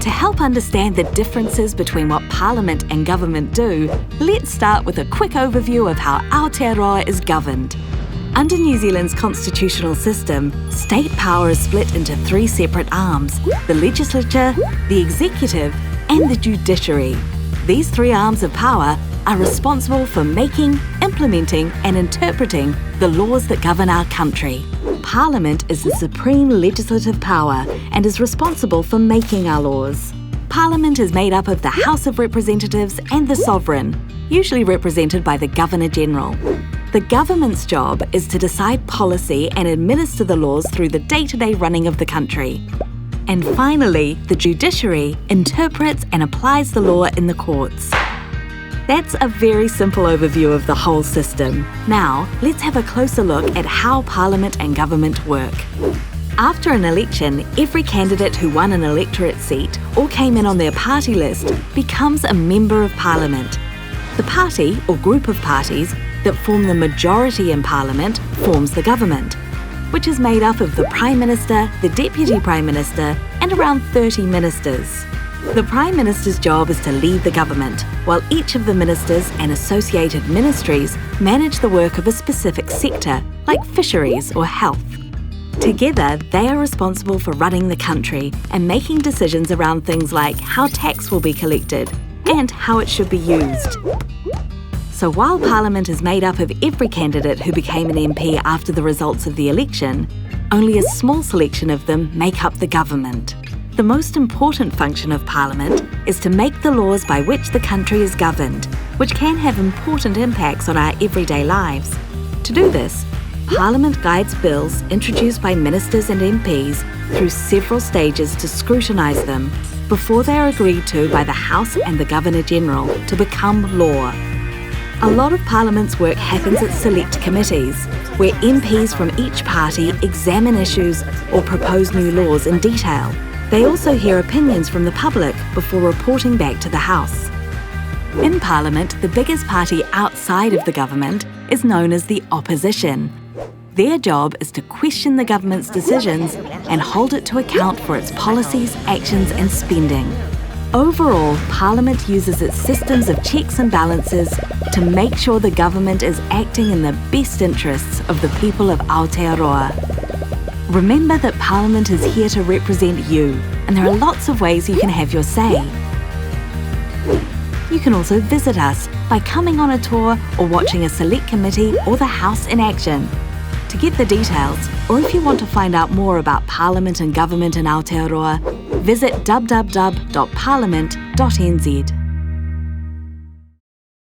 To help understand the differences between what Parliament and government do, let's start with a quick overview of how Aotearoa is governed. Under New Zealand's constitutional system, state power is split into three separate arms: the legislature, the executive, and the judiciary. These three arms of power are responsible for making, implementing, and interpreting the laws that govern our country. Parliament is the supreme legislative power and is responsible for making our laws. Parliament is made up of the House of Representatives and the Sovereign, usually represented by the Governor-General. The government's job is to decide policy and administer the laws through the day-to-day running of the country. And finally, the judiciary interprets and applies the law in the courts. That's a very simple overview of the whole system. Now, let's have a closer look at how Parliament and government work. After an election, every candidate who won an electorate seat or came in on their party list becomes a member of Parliament. The party or group of parties that form the majority in Parliament forms the government, which is made up of the Prime Minister, the Deputy Prime Minister, and around 30 ministers. The Prime Minister's job is to lead the government, while each of the ministers and associated ministries manage the work of a specific sector, like fisheries or health. Together, they are responsible for running the country and making decisions around things like how tax will be collected and how it should be used. So while Parliament is made up of every candidate who became an MP after the results of the election, only a small selection of them make up the government. The most important function of Parliament is to make the laws by which the country is governed, which can have important impacts on our everyday lives. To do this, Parliament guides bills introduced by ministers and MPs through several stages to scrutinise them before they are agreed to by the House and the Governor-General to become law. A lot of Parliament's work happens at select committees, where MPs from each party examine issues or propose new laws in detail. They also hear opinions from the public before reporting back to the House. In Parliament, the biggest party outside of the government is known as the opposition. Their job is to question the government's decisions and hold it to account for its policies, actions and spending. Overall, Parliament uses its systems of checks and balances to make sure the government is acting in the best interests of the people of Aotearoa. Remember that Parliament is here to represent you, and there are lots of ways you can have your say. You can also visit us by coming on a tour or watching a select committee or the House in action. To get the details, or if you want to find out more about Parliament and government in Aotearoa, visit www.parliament.nz.